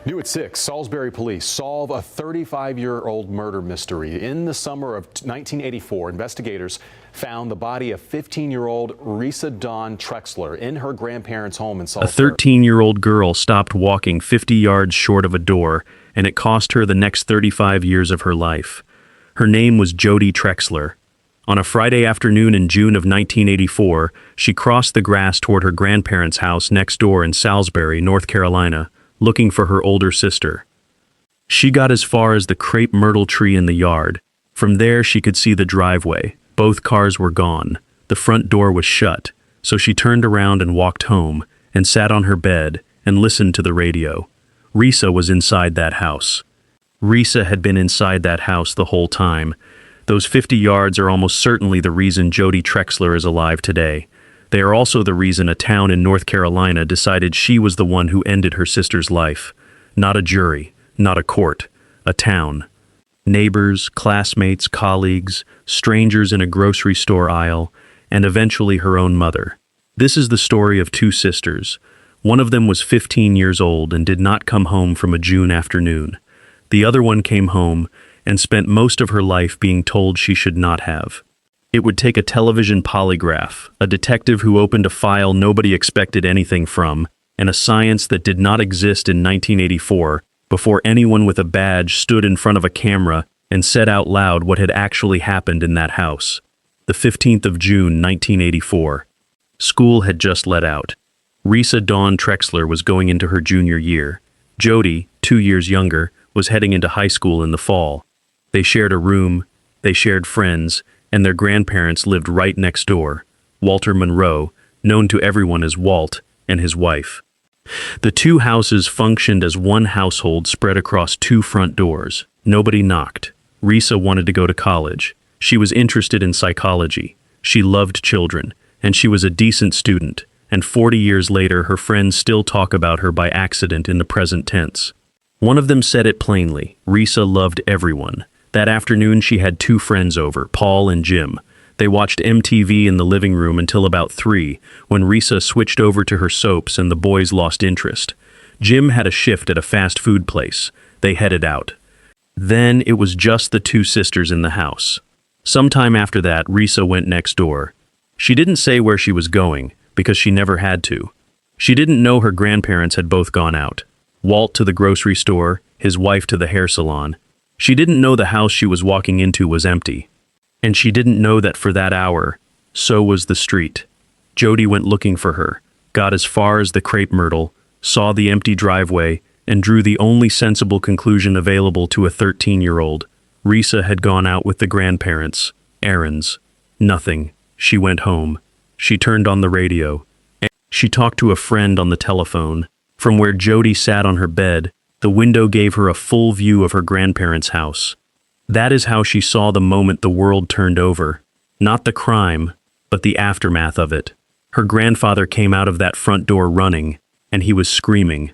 New at 6, Salisbury police solve a 35-year-old murder mystery. In the summer of 1984, investigators found the body of 15-year-old Reesa Trexler in her grandparents' home in Salisbury. A 13-year-old girl stopped walking 50 yards short of a door, and it cost her the next 35 years of her life. Her name was Jodi Trexler. On a Friday afternoon in June of 1984, she crossed the grass toward her grandparents' house next door in Salisbury, North Carolina, looking for her older sister. She got as far as the crepe myrtle tree in the yard. From there she could see the driveway. Both cars were gone. The front door was shut, so she turned around and walked home, and sat on her bed and listened to the radio. Reesa was inside that house. Reesa had been inside that house the whole time. Those 50 yards are almost certainly the reason Jodi Trexler is alive today. They are also the reason a town in North Carolina decided she was the one who ended her sister's life. Not a jury, not a court, a town. Neighbors, classmates, colleagues, strangers in a grocery store aisle, and eventually her own mother. This is the story of two sisters. One of them was 15 years old and did not come home from a June afternoon. The other one came home and spent most of her life being told she should not have. It would take a television polygraph, a detective who opened a file nobody expected anything from, and a science that did not exist in 1984 before anyone with a badge stood in front of a camera and said out loud what had actually happened in that house. The 15th of June, 1984. School had just let out. Reesa Trexler was going into her junior year. Jodi, 2 years younger, was heading into high school in the fall. They shared a room, they shared friends, and their grandparents lived right next door, Walter Monroe, known to everyone as Walt, and his wife. The two houses functioned as one household spread across two front doors. Nobody knocked. Reesa wanted to go to college. She was interested in psychology. She loved children, and she was a decent student, and 40 years later her friends still talk about her by accident in the present tense. One of them said it plainly: Reesa loved everyone. That afternoon she had two friends over, Paul and Jim. They watched MTV in the living room until about 3, when Reesa switched over to her soaps and the boys lost interest. Jim had a shift at a fast food place. They headed out. Then it was just the two sisters in the house. Sometime after that, Reesa went next door. She didn't say where she was going, because she never had to. She didn't know her grandparents had both gone out. Walt to the grocery store, his wife to the hair salon. She didn't know the house she was walking into was empty. And she didn't know that for that hour, so was the street. Jodi went looking for her, got as far as the crepe myrtle, saw the empty driveway, and drew the only sensible conclusion available to a 13-year-old. Reesa had gone out with the grandparents. Errands. Nothing. She went home. She turned on the radio. She talked to a friend on the telephone. From where Jodi sat on her bed, the window gave her a full view of her grandparents' house. That is how she saw the moment the world turned over. Not the crime, but the aftermath of it. Her grandfather came out of that front door running, and he was screaming.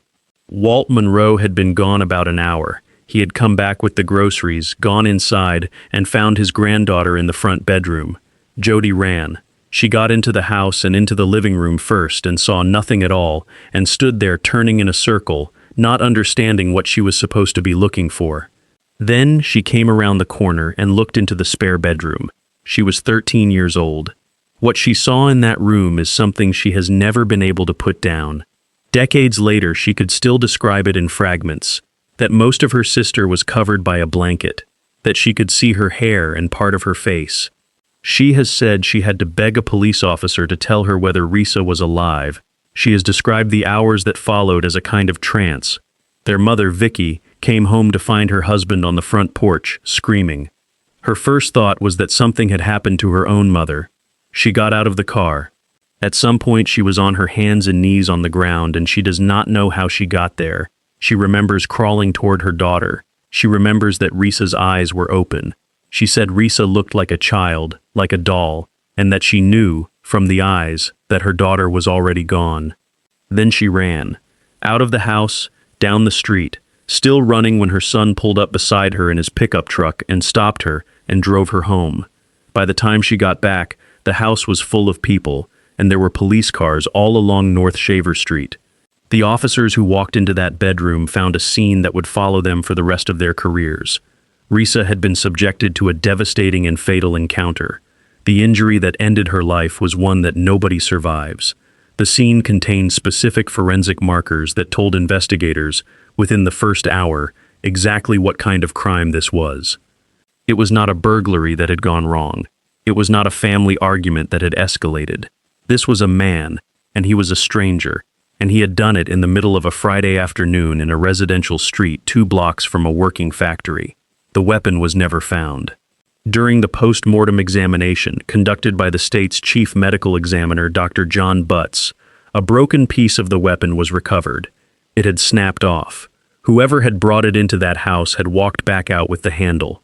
Walt Monroe had been gone about an hour. He had come back with the groceries, gone inside, and found his granddaughter in the front bedroom. Jodi ran. She got into the house and into the living room first and saw nothing at all, and stood there turning in a circle, not understanding what she was supposed to be looking for. Then she came around the corner and looked into the spare bedroom. She was 13 years old. What she saw in that room is something she has never been able to put down. Decades later, she could still describe it in fragments. That most of her sister was covered by a blanket. That she could see her hair and part of her face. She has said she had to beg a police officer to tell her whether Reesa was alive. She has described the hours that followed as a kind of trance. Their mother, Vicky, came home to find her husband on the front porch, screaming. Her first thought was that something had happened to her own mother. She got out of the car. At some point she was on her hands and knees on the ground, and she does not know how she got there. She remembers crawling toward her daughter. She remembers that Reesa's eyes were open. She said Reesa looked like a child, like a doll, and that she knew, from the eyes, that her daughter was already gone. Then she ran. Out of the house, down the street, still running when her son pulled up beside her in his pickup truck and stopped her and drove her home. By the time she got back, the house was full of people, and there were police cars all along North Shaver Street. The officers who walked into that bedroom found a scene that would follow them for the rest of their careers. Reesa had been subjected to a devastating and fatal encounter. The injury that ended her life was one that nobody survives. The scene contained specific forensic markers that told investigators, within the first hour, exactly what kind of crime this was. It was not a burglary that had gone wrong. It was not a family argument that had escalated. This was a man, and he was a stranger, and he had done it in the middle of a Friday afternoon in a residential street 2 blocks from a working factory. The weapon was never found. During the post-mortem examination conducted by the state's chief medical examiner, Dr. John Butts, a broken piece of the weapon was recovered. It had snapped off. Whoever had brought it into that house had walked back out with the handle.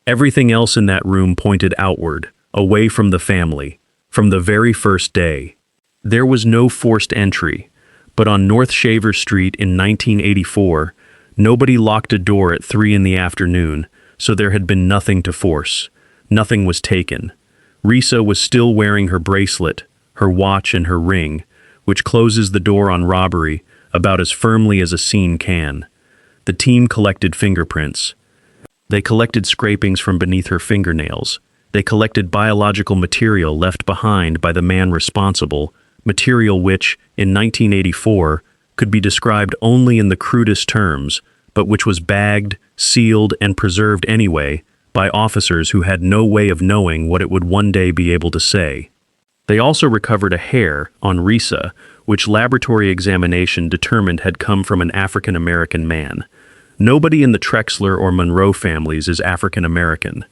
Everything else in that room pointed outward, away from the family, from the very first day. There was no forced entry, but on North Shaver Street in 1984, nobody locked a door at 3 in the afternoon, so there had been nothing to force. Nothing was taken. Reesa was still wearing her bracelet, her watch and her ring, which closes the door on robbery about as firmly as a scene can. The team collected fingerprints. They collected scrapings from beneath her fingernails. They collected biological material left behind by the man responsible, material which, in 1984, could be described only in the crudest terms, but which was bagged, sealed, and preserved anyway by officers who had no way of knowing what it would one day be able to say. They also recovered a hair on Reesa, which laboratory examination determined had come from an African American man. Nobody in the Trexler or Monroe families is African American.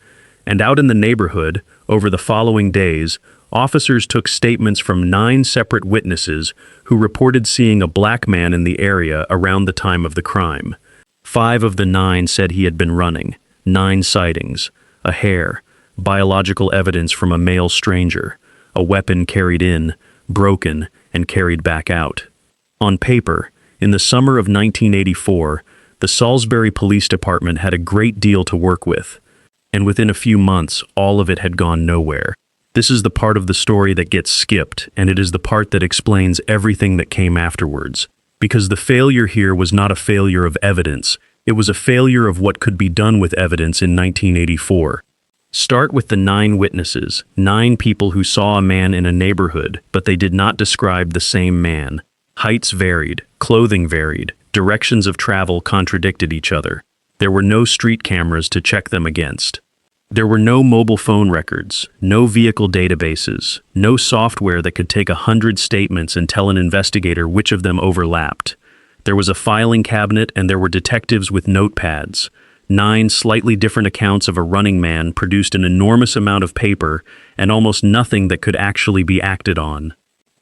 And out in the neighborhood, over the following days, officers took statements from 9 separate witnesses who reported seeing a black man in the area around the time of the crime. 5 of the 9 said he had been running. 9 sightings, a hair, biological evidence from a male stranger, a weapon carried in, broken, and carried back out. On paper, in the summer of 1984, the Salisbury Police Department had a great deal to work with, and within a few months, all of it had gone nowhere. This is the part of the story that gets skipped, and it is the part that explains everything that came afterwards. Because the failure here was not a failure of evidence, it was a failure of what could be done with evidence in 1984. Start with the 9 witnesses, 9 people who saw a man in a neighborhood, but they did not describe the same man. Heights varied, clothing varied, directions of travel contradicted each other. There were no street cameras to check them against. There were no mobile phone records, no vehicle databases, no software that could take 100 statements and tell an investigator which of them overlapped. There was a filing cabinet and there were detectives with notepads. 9 slightly different accounts of a running man produced an enormous amount of paper and almost nothing that could actually be acted on.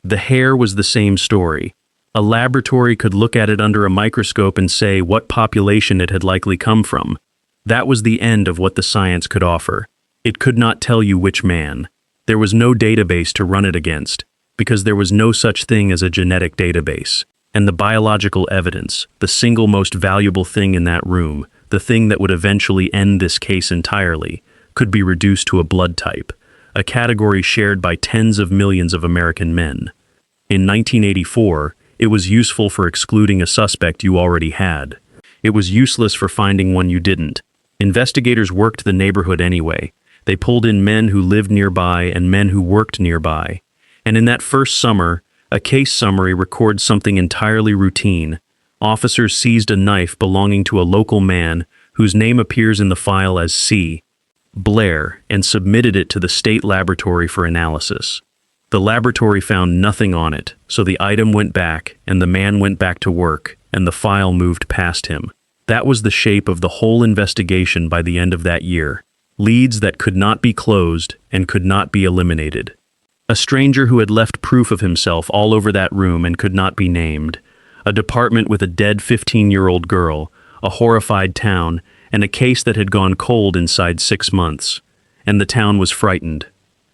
The hair was the same story. A laboratory could look at it under a microscope and say what population it had likely come from. That was the end of what the science could offer. It could not tell you which man. There was no database to run it against, because there was no such thing as a genetic database. And the biological evidence, the single most valuable thing in that room, the thing that would eventually end this case entirely, could be reduced to a blood type, a category shared by tens of millions of American men. In 1984, it was useful for excluding a suspect you already had. It was useless for finding one you didn't. Investigators worked the neighborhood anyway. They pulled in men who lived nearby and men who worked nearby. And in that first summer, a case summary records something entirely routine. Officers seized a knife belonging to a local man whose name appears in the file as C. Blair and submitted it to the state laboratory for analysis. The laboratory found nothing on it, so the item went back and the man went back to work and the file moved past him. That was the shape of the whole investigation by the end of that year. Leads that could not be closed and could not be eliminated. A stranger who had left proof of himself all over that room and could not be named. A department with a dead 15-year-old girl, a horrified town, and a case that had gone cold inside 6 months. And the town was frightened.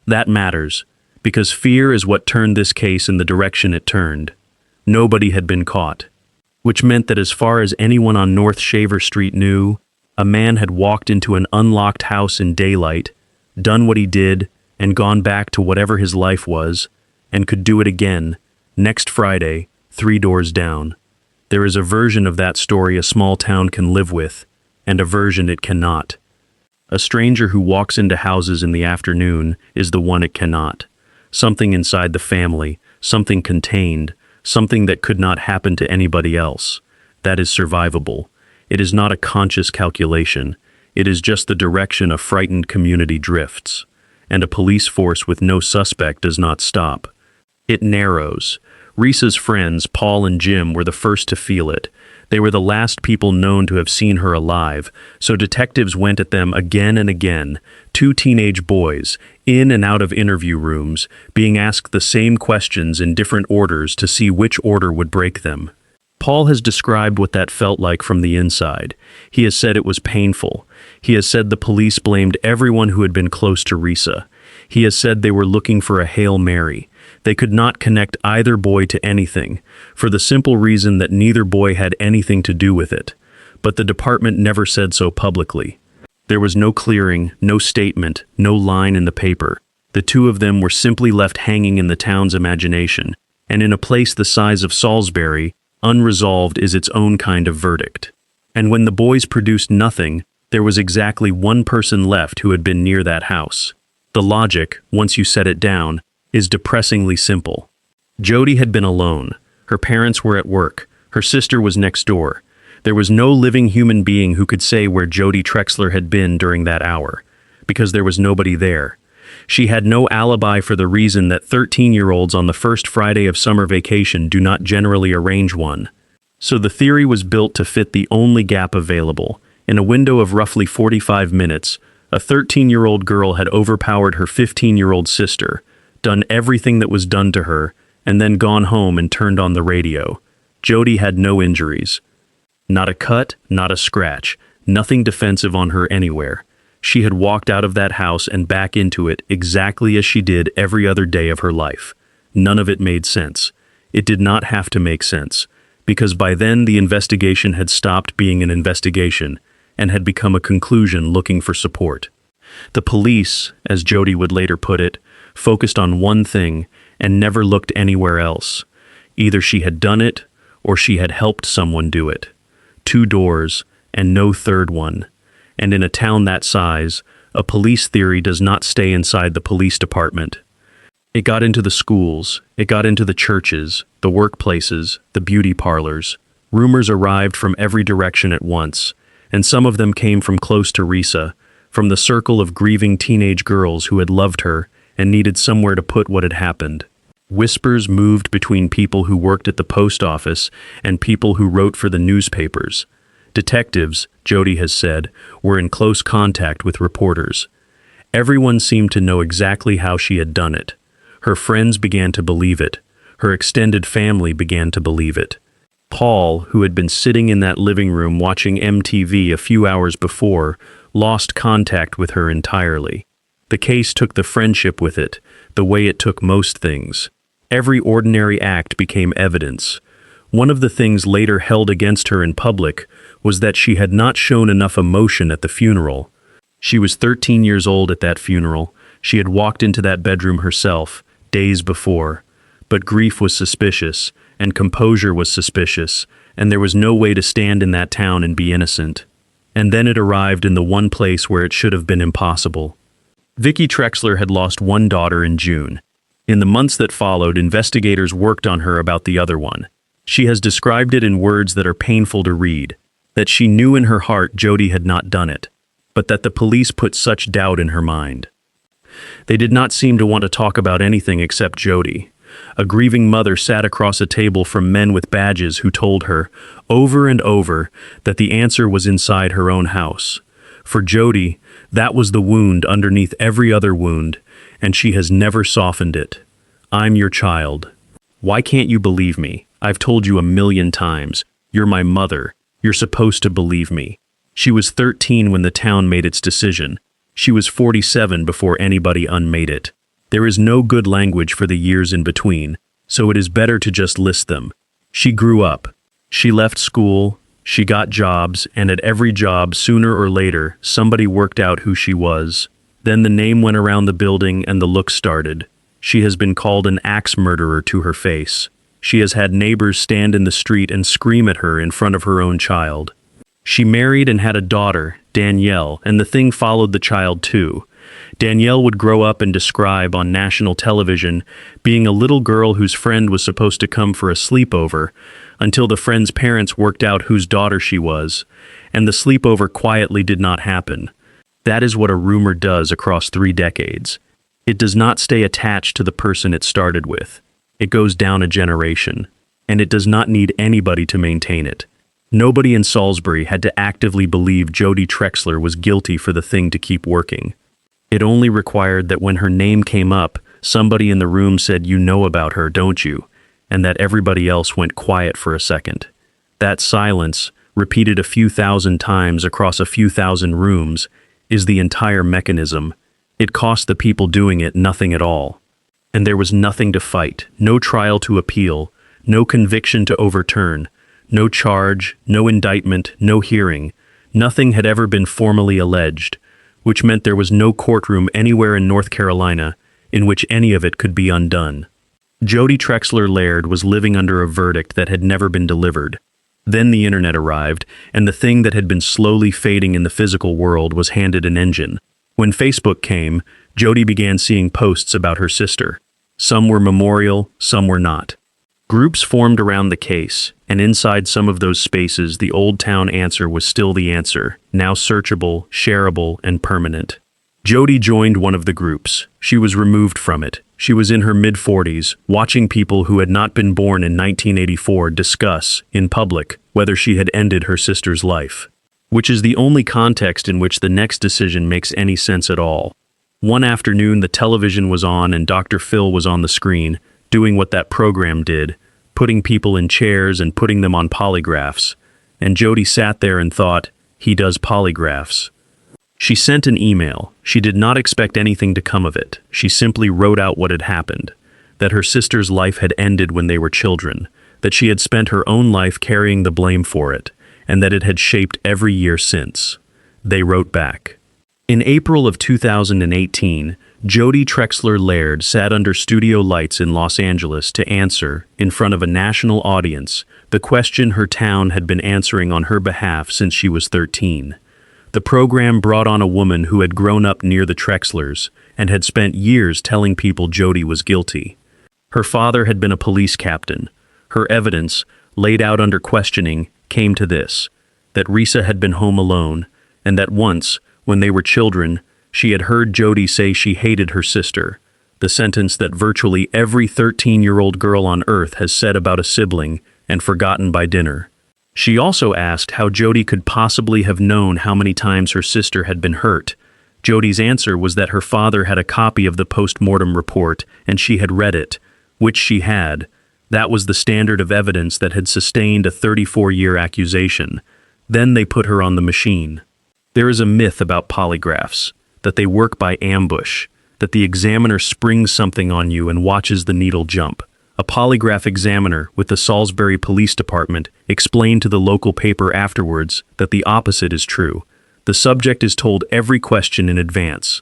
That matters, because fear is what turned this case in the direction it turned. Nobody had been caught. Which meant that as far as anyone on North Shaver Street knew, a man had walked into an unlocked house in daylight, done what he did, and gone back to whatever his life was, and could do it again, next Friday, 3 doors down. There is a version of that story a small town can live with, and a version it cannot. A stranger who walks into houses in the afternoon is the one it cannot. Something inside the family, something contained, something that could not happen to anybody else. That is survivable. It is not a conscious calculation. It is just the direction a frightened community drifts. And a police force with no suspect does not stop. It narrows. Reesa's friends, Paul and Jim, were the first to feel it. They were the last people known to have seen her alive, so detectives went at them again and again, 2 teenage boys, in and out of interview rooms, being asked the same questions in different orders to see which order would break them. Paul has described what that felt like from the inside. He has said it was painful. He has said the police blamed everyone who had been close to Reesa. He has said they were looking for a Hail Mary. They could not connect either boy to anything, for the simple reason that neither boy had anything to do with it. But the department never said so publicly. There was no clearing, no statement, no line in the paper. The 2 of them were simply left hanging in the town's imagination, and in a place the size of Salisbury, unresolved is its own kind of verdict. And when the boys produced nothing, there was exactly one person left who had been near that house. The logic, once you set it down, is depressingly simple. Jody had been alone. Her parents were at work. Her sister was next door. There was no living human being who could say where Jody Trexler had been during that hour, because there was nobody there. She had no alibi for the reason that 13-year-olds on the first Friday of summer vacation do not generally arrange one. So the theory was built to fit the only gap available. In a window of roughly 45 minutes, a 13-year-old girl had overpowered her 15-year-old sister, done everything that was done to her, and then gone home and turned on the radio. Jody had no injuries. Not a cut, not a scratch, nothing defensive on her anywhere. She had walked out of that house and back into it exactly as she did every other day of her life. None of it made sense. It did not have to make sense, because by then the investigation had stopped being an investigation and had become a conclusion looking for support. The police, as Jody would later put it, focused on one thing and never looked anywhere else. Either she had done it or she had helped someone do it. 2 doors and no third one. And in a town that size, a police theory does not stay inside the police department. It got into the schools, it got into the churches, the workplaces, the beauty parlors. Rumors arrived from every direction at once, and some of them came from close to Reesa, from the circle of grieving teenage girls who had loved her and needed somewhere to put what had happened. Whispers moved between people who worked at the post office and people who wrote for the newspapers. Detectives, Jody has said, were in close contact with reporters. Everyone seemed to know exactly how she had done it. Her friends began to believe it. Her extended family began to believe it. Paul, who had been sitting in that living room watching MTV a few hours before, lost contact with her entirely. The case took the friendship with it, the way it took most things. Every ordinary act became evidence. One of the things later held against her in public was that she had not shown enough emotion at the funeral. She was 13 years old at that funeral. She had walked into that bedroom herself, days before. But grief was suspicious, and composure was suspicious, and there was no way to stand in that town and be innocent. And then it arrived in the one place where it should have been impossible. Vicky Trexler had lost one daughter in June. In the months that followed, investigators worked on her about the other one. She has described it in words that are painful to read, that she knew in her heart Jody had not done it, but that the police put such doubt in her mind. They did not seem to want to talk about anything except Jody. A grieving mother sat across a table from men with badges who told her, over and over, that the answer was inside her own house. For Jody, that was the wound underneath every other wound, and she has never softened it. I'm your child. Why can't you believe me? I've told you 1,000,000 times. You're my mother. You're supposed to believe me. She was 13 when the town made its decision. She was 47 before anybody unmade it. There is no good language for the years in between, so it is better to just list them. She grew up. She left school. She got jobs, and at every job, sooner or later, somebody worked out who she was. Then the name went around the building and the look started. She has been called an axe murderer to her face. she has had neighbors stand in the street and scream at her in front of her own child. She married and had a daughter, Danielle, and the thing followed the child too. Danielle would grow up and describe on national television being a little girl whose friend was supposed to come for a sleepover until the friend's parents worked out whose daughter she was, and the sleepover quietly did not happen. That is what a rumor does across 3 decades. It does not stay attached to the person it started with. It goes down a generation, and it does not need anybody to maintain it. Nobody in Salisbury had to actively believe Jodi Trexler was guilty for the thing to keep working. It only required that when her name came up, somebody in the room said, "You know about her, don't you?" and that everybody else went quiet for a second. That silence, repeated a few thousand times across a few thousand rooms, is the entire mechanism. It cost the people doing it nothing at all. And there was nothing to fight, no trial to appeal, no conviction to overturn, no charge, no indictment, no hearing. Nothing had ever been formally alleged, which meant there was no courtroom anywhere in North Carolina in which any of it could be undone. Jodi Trexler Laird was living under a verdict that had never been delivered. Then the internet arrived, and the thing that had been slowly fading in the physical world was handed an engine. When Facebook came, Jodi began seeing posts about her sister. Some were memorial, some were not. Groups formed around the case, and inside some of those spaces the Old Town answer was still the answer, now searchable, shareable, and permanent. Jodi joined one of the groups. She was removed from it. She was in her mid-40s, watching people who had not been born in 1984 discuss, in public, whether she had ended her sister's life. Which is the only context in which the next decision makes any sense at all. One afternoon the television was on and Dr. Phil was on the screen, doing what that program did, putting people in chairs and putting them on polygraphs. And Jodi sat there and thought, he does polygraphs. She sent an email. She did not expect anything to come of it. She simply wrote out what had happened, that her sister's life had ended when they were children, that she had spent her own life carrying the blame for it, and that it had shaped every year since. They wrote back. In April of 2018, Jodi Trexler Laird sat under studio lights in Los Angeles to answer, in front of a national audience, the question her town had been answering on her behalf since she was 13. The program brought on a woman who had grown up near the Trexlers and had spent years telling people Jodi was guilty. Her father had been a police captain. Her evidence, laid out under questioning, came to this, that Reesa had been home alone, and that once, when they were children, she had heard Jodi say she hated her sister, the sentence that virtually every 13-year-old girl on earth has said about a sibling and forgotten by dinner. She also asked how Jodi could possibly have known how many times her sister had been hurt. Jodi's answer was that her father had a copy of the post-mortem report and she had read it, which she had. That was the standard of evidence that had sustained a 34-year accusation. Then they put her on the machine. There is a myth about polygraphs, that they work by ambush, that the examiner springs something on you and watches the needle jump. A polygraph examiner with the Salisbury Police Department explained to the local paper afterwards that the opposite is true. The subject is told every question in advance.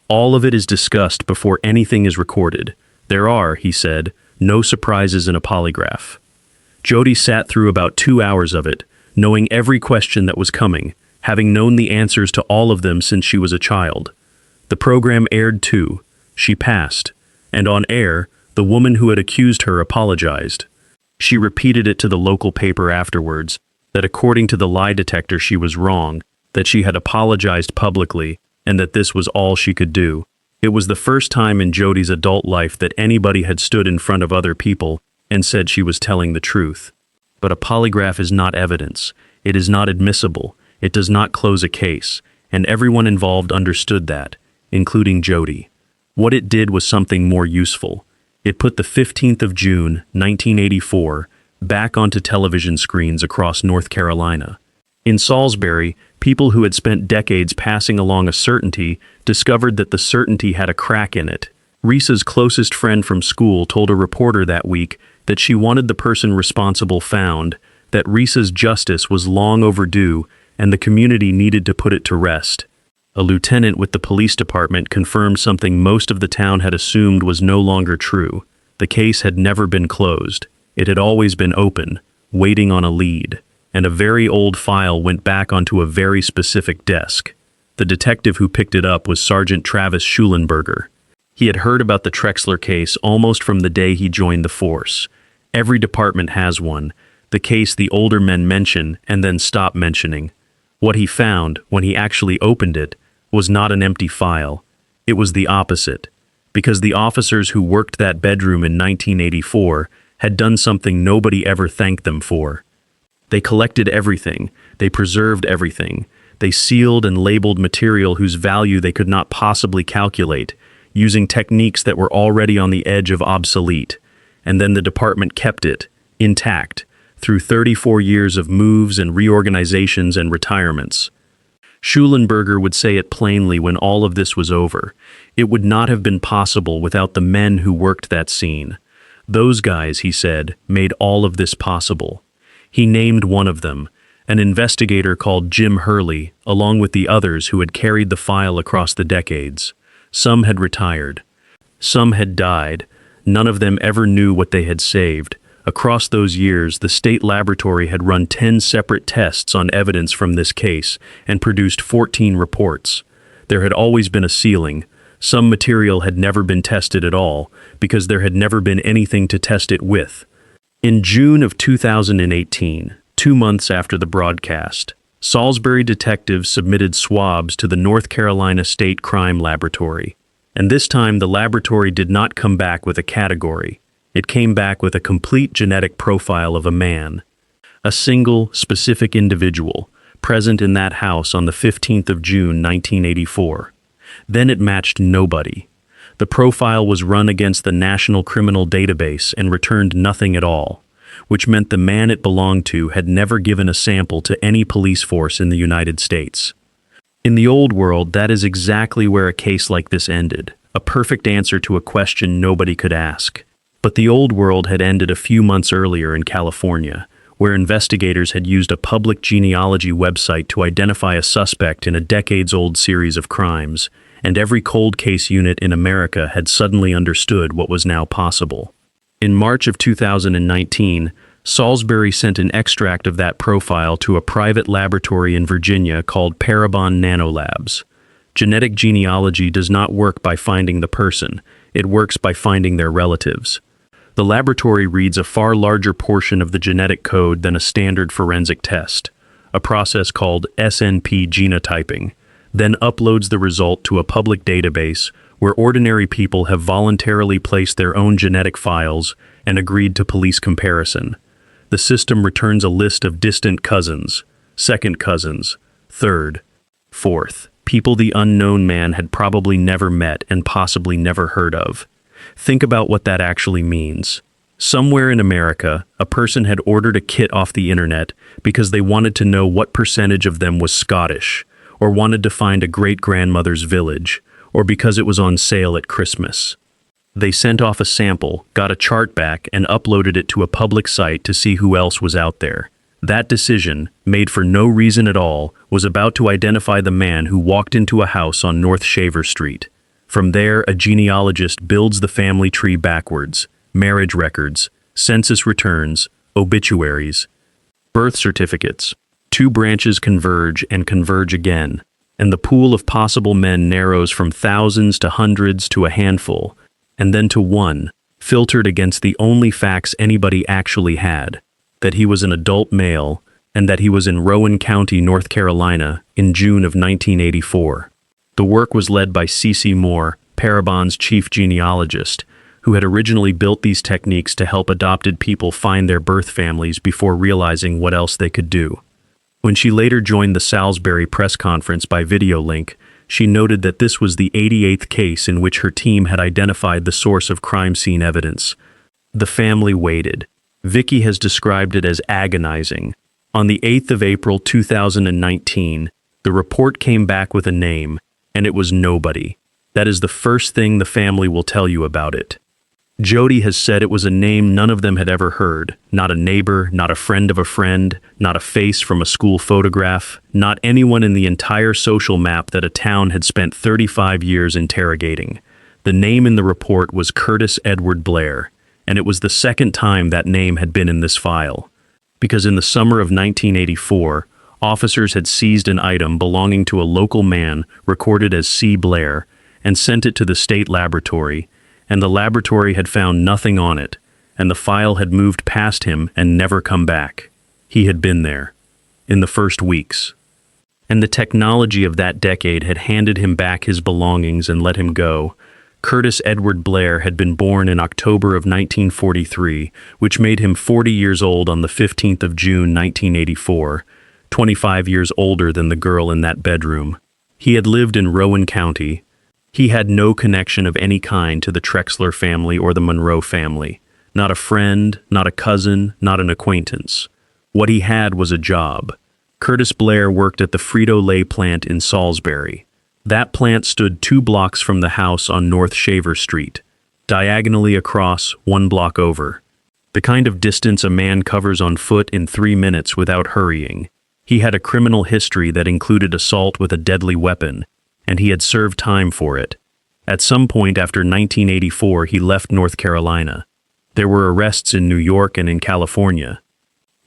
All of it is discussed before anything is recorded. There are, he said, no surprises in a polygraph. Jodi sat through about 2 hours of it, knowing every question that was coming, having known the answers to all of them since she was a child. The program aired too. She passed. And on air, the woman who had accused her apologized. She repeated it to the local paper afterwards, that according to the lie detector she was wrong, that she had apologized publicly, and that this was all she could do. It was the first time in Jodi's adult life that anybody had stood in front of other people and said she was telling the truth. But a polygraph is not evidence. It is not admissible. It does not close a case, and everyone involved understood that, including Jodi. What it did was something more useful. It put the 15th of June, 1984, back onto television screens across North Carolina. In Salisbury, people who had spent decades passing along a certainty discovered that the certainty had a crack in it. Reesa's closest friend from school told a reporter that week that she wanted the person responsible found, that Reesa's justice was long overdue, and the community needed to put it to rest. A lieutenant with the police department confirmed something most of the town had assumed was no longer true. The case had never been closed. It had always been open, waiting on a lead, and a very old file went back onto a very specific desk. The detective who picked it up was Sergeant Travis Schulenberger. He had heard about the Trexler case almost from the day he joined the force. Every department has one, the case the older men mention and then stop mentioning. What he found, when he actually opened it, was not an empty file. It was the opposite, because the officers who worked that bedroom in 1984 had done something nobody ever thanked them for. They collected everything, they preserved everything, they sealed and labeled material whose value they could not possibly calculate, using techniques that were already on the edge of obsolete, and then the department kept it, intact, through 34 years of moves and reorganizations and retirements. Schulenberger would say it plainly when all of this was over. It would not have been possible without the men who worked that scene. Those guys, he said, made all of this possible. He named one of them, an investigator called Jim Hurley, along with the others who had carried the file across the decades. Some had retired. Some had died. None of them ever knew what they had saved. Across those years, the state laboratory had run 10 separate tests on evidence from this case and produced 14 reports. There had always been a ceiling. Some material had never been tested at all because there had never been anything to test it with. In June of 2018, 2 months after the broadcast, Salisbury detectives submitted swabs to the North Carolina State Crime Laboratory. And this time the laboratory did not come back with a category. It came back with a complete genetic profile of a man. A single, specific individual, present in that house on the 15th of June, 1984. Then it matched nobody. The profile was run against the National Criminal Database and returned nothing at all, which meant the man it belonged to had never given a sample to any police force in the United States. In the old world, that is exactly where a case like this ended, a perfect answer to a question nobody could ask. But the old world had ended a few months earlier in California, where investigators had used a public genealogy website to identify a suspect in a decades-old series of crimes, and every cold case unit in America had suddenly understood what was now possible. In March of 2019, Salisbury sent an extract of that profile to a private laboratory in Virginia called Parabon Nanolabs. Genetic genealogy does not work by finding the person, it works by finding their relatives. The laboratory reads a far larger portion of the genetic code than a standard forensic test, a process called SNP genotyping, then uploads the result to a public database where ordinary people have voluntarily placed their own genetic files and agreed to police comparison. The system returns a list of distant cousins, second cousins, third, fourth, people the unknown man had probably never met and possibly never heard of. Think about what that actually means. Somewhere in America, a person had ordered a kit off the internet because they wanted to know what percentage of them was Scottish, or wanted to find a great-grandmother's village, or because it was on sale at Christmas. They sent off a sample, got a chart back, and uploaded it to a public site to see who else was out there. That decision, made for no reason at all, was about to identify the man who walked into a house on North Shaver Street. From there, a genealogist builds the family tree backwards: marriage records, census returns, obituaries, birth certificates. 2 branches converge and converge again, and the pool of possible men narrows from thousands to hundreds to a handful, and then to one, filtered against the only facts anybody actually had: that he was an adult male, and that he was in Rowan County, North Carolina, in June of 1984. The work was led by C.C. Moore, Parabon's chief genealogist, who had originally built these techniques to help adopted people find their birth families before realizing what else they could do. When she later joined the Salisbury press conference by video link, she noted that this was the 88th case in which her team had identified the source of crime scene evidence. The family waited. Vicky has described it as agonizing. On the 8th of April 2019, the report came back with a name, and it was nobody. That is the first thing the family will tell you about it. Jody has said it was a name none of them had ever heard. Not a neighbor, not a friend of a friend, not a face from a school photograph, not anyone in the entire social map that a town had spent 35 years interrogating. The name in the report was Curtis Edward Blair. and it was the second time that name had been in this file. Because in the summer of 1984, officers had seized an item belonging to a local man recorded as C. Blair and sent it to the state laboratory, and the laboratory had found nothing on it, and the file had moved past him and never come back. He had been there, in the first weeks. And the technology of that decade had handed him back his belongings and let him go. Curtis Edward Blair had been born in October of 1943, which made him 40 years old on the 15th of June 1984, 25 years older than the girl in that bedroom. He had lived in Rowan County. He had no connection of any kind to the Trexler family or the Monroe family. Not a friend, not a cousin, not an acquaintance. What he had was a job. Curtis Blair worked at the Frito-Lay plant in Salisbury. That plant stood 2 blocks from the house on North Shaver Street, diagonally across, 1 block over. The kind of distance a man covers on foot in 3 minutes without hurrying. He had a criminal history that included assault with a deadly weapon, and he had served time for it. At some point after 1984, he left North Carolina. There were arrests in New York and in California.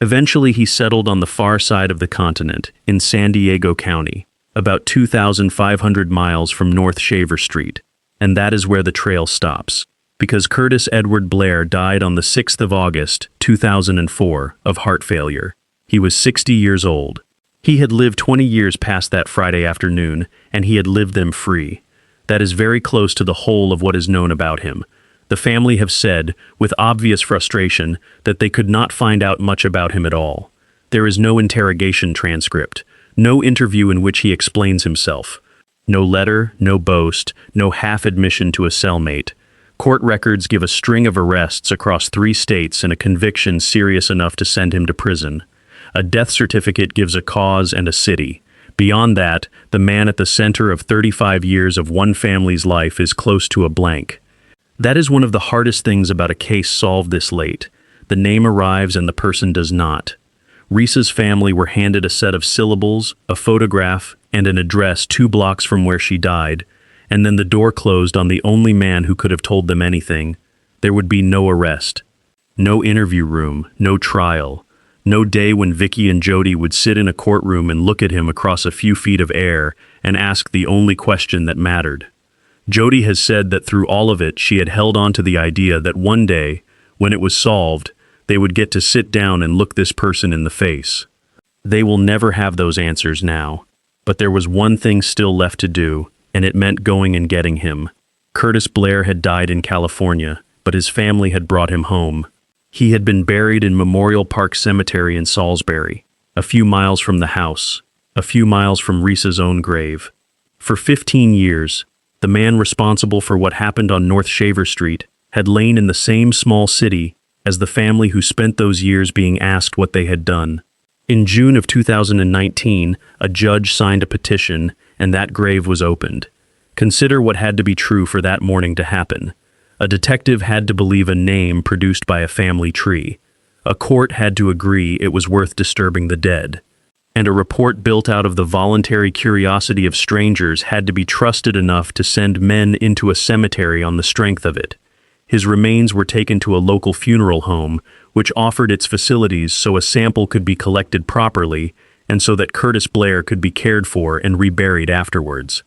Eventually, he settled on the far side of the continent, in San Diego County, about 2,500 miles from North Shaver Street, and that is where the trail stops, because Curtis Edward Blair died on the 6th of August, 2004, of heart failure. He was 60 years old. He had lived 20 years past that Friday afternoon, and he had lived them free. That is very close to the whole of what is known about him. The family have said, with obvious frustration, that they could not find out much about him at all. There is no interrogation transcript, no interview in which he explains himself. No letter, no boast, no half-admission to a cellmate. Court records give a string of arrests across 3 states and a conviction serious enough to send him to prison. A death certificate gives a cause and a city. Beyond that, the man at the center of 35 years of one family's life is close to a blank. That is one of the hardest things about a case solved this late. The name arrives and the person does not. Reesa's family were handed a set of syllables, a photograph, and an address 2 blocks from where she died, and then the door closed on the only man who could have told them anything. There would be no arrest, no interview room, no trial, no day when Vicky and Jody would sit in a courtroom and look at him across a few feet of air and ask the only question that mattered. Jody has said that through all of it she had held on to the idea that one day, when it was solved, they would get to sit down and look this person in the face. They will never have those answers now, but there was one thing still left to do, and it meant going and getting him. Curtis Blair had died in California, but his family had brought him home. He had been buried in Memorial Park Cemetery in Salisbury, a few miles from the house, a few miles from Reesa's own grave. For 15 years, the man responsible for what happened on North Shaver Street had lain in the same small city as the family who spent those years being asked what they had done. In June of 2019, a judge signed a petition, and that grave was opened. Consider what had to be true for that morning to happen. A detective had to believe a name produced by a family tree. A court had to agree it was worth disturbing the dead. And a report built out of the voluntary curiosity of strangers had to be trusted enough to send men into a cemetery on the strength of it. His remains were taken to a local funeral home, which offered its facilities so a sample could be collected properly and so that Curtis Blair could be cared for and reburied afterwards.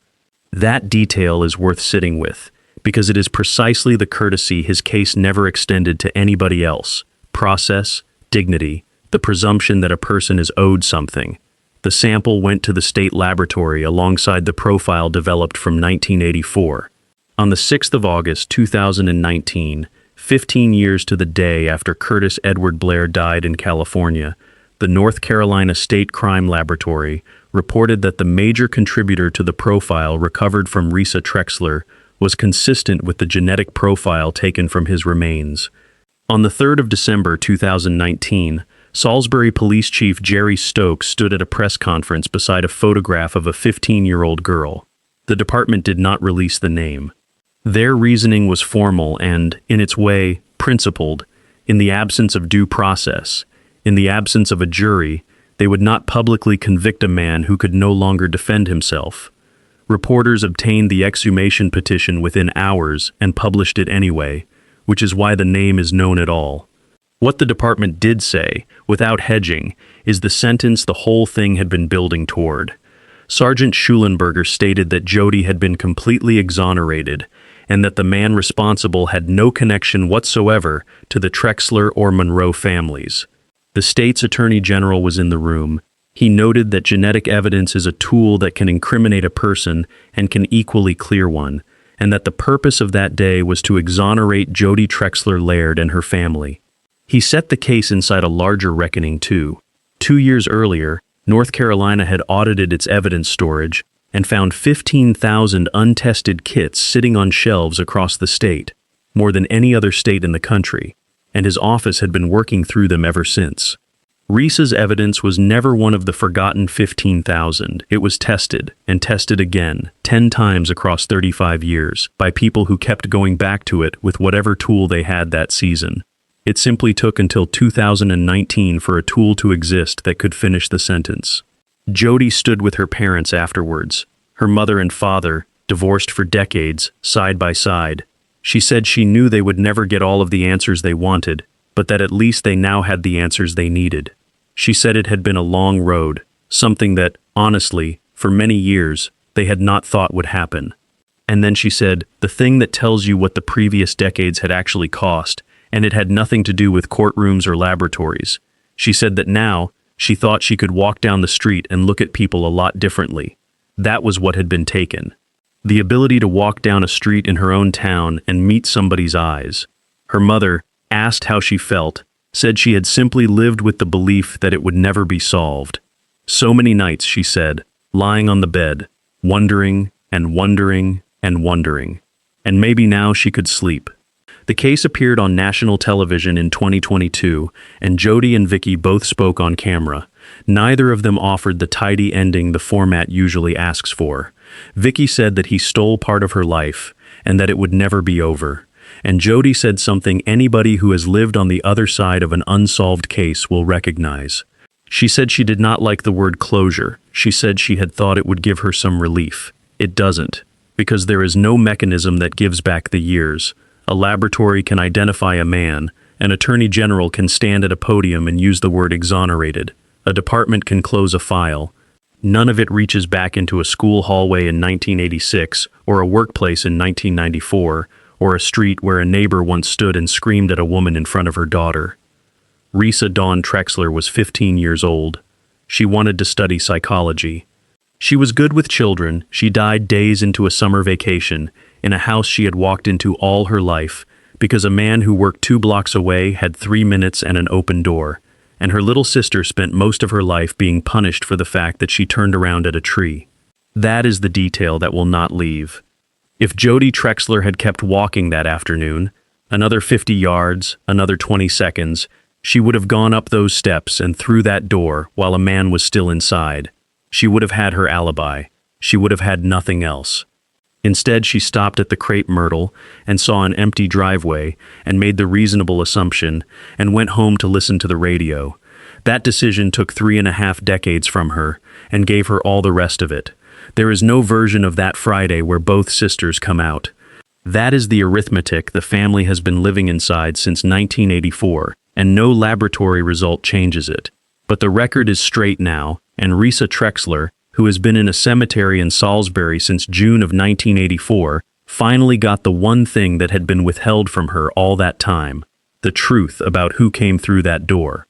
That detail is worth sitting with, because it is precisely the courtesy his case never extended to anybody else. Process, dignity, the presumption that a person is owed something. The sample went to the state laboratory alongside the profile developed from 1984. On the 6th of August 2019, 15 years to the day after Curtis Edward Blair died in California, the North Carolina State Crime Laboratory reported that the major contributor to the profile recovered from Reesa Trexler was consistent with the genetic profile taken from his remains. On the 3rd of December 2019, Salisbury Police Chief Jerry Stokes stood at a press conference beside a photograph of a 15-year-old girl. The department did not release the name. Their reasoning was formal and, in its way, principled. In the absence of due process, in the absence of a jury, they would not publicly convict a man who could no longer defend himself. Reporters obtained the exhumation petition within hours and published it anyway, which is why the name is known at all. What the department did say, without hedging, is the sentence the whole thing had been building toward. Sergeant Schulenberger stated that Jody had been completely exonerated and that the man responsible had no connection whatsoever to the Trexler or Monroe families. The state's attorney general was in the room. He noted that genetic evidence is a tool that can incriminate a person and can equally clear one, and that the purpose of that day was to exonerate Jody Trexler Laird and her family. He set the case inside a larger reckoning too. 2 years earlier, North Carolina had audited its evidence storage and found 15,000 untested kits sitting on shelves across the state, more than any other state in the country, and his office had been working through them ever since. Reesa's evidence was never one of the forgotten 15,000. It was tested, and tested again, 10 times across 35 years, by people who kept going back to it with whatever tool they had that season. It simply took until 2019 for a tool to exist that could finish the sentence. Jody stood with her parents afterwards. Her mother and father, divorced for decades, side by side. She said she knew they would never get all of the answers they wanted, but that at least they now had the answers they needed. She said it had been a long road, something that, honestly, for many years, they had not thought would happen. And then she said, the thing that tells you what the previous decades had actually cost, and it had nothing to do with courtrooms or laboratories. She said that now, she thought she could walk down the street and look at people a lot differently. That was what had been taken. The ability to walk down a street in her own town and meet somebody's eyes. Her mother, asked how she felt, said she had simply lived with the belief that it would never be solved. So many nights, she said, lying on the bed, wondering and wondering and wondering. And maybe now she could sleep. The case appeared on national television in 2022, and Jody and Vicky both spoke on camera. Neither of them offered the tidy ending the format usually asks for. Vicky said that he stole part of her life, and that it would never be over. And Jody said something anybody who has lived on the other side of an unsolved case will recognize. She said she did not like the word closure. She said she had thought it would give her some relief. It doesn't, because there is no mechanism that gives back the years. A laboratory can identify a man, an attorney general can stand at a podium and use the word exonerated, a department can close a file. None of it reaches back into a school hallway in 1986, or a workplace in 1994, or a street where a neighbor once stood and screamed at a woman in front of her daughter. Reesa Dawn Trexler was 15 years old. She wanted to study psychology. She was good with children. She died days into a summer vacation, in a house she had walked into all her life, because a man who worked 2 blocks away had 3 minutes and an open door, and her little sister spent most of her life being punished for the fact that she turned around at a tree. That is the detail that will not leave. If Jody Trexler had kept walking that afternoon, another 50 yards, another 20 seconds, she would have gone up those steps and through that door while a man was still inside. She would have had her alibi. She would have had nothing else. Instead, she stopped at the crepe myrtle and saw an empty driveway and made the reasonable assumption and went home to listen to the radio. That decision took 3.5 decades from her and gave her all the rest of it. There is no version of that Friday where both sisters come out. That is the arithmetic the family has been living inside since 1984, and no laboratory result changes it. But the record is straight now, and Reesa Trexler, who has been in a cemetery in Salisbury since June of 1984, finally got the one thing that had been withheld from her all that time, the truth about who came through that door.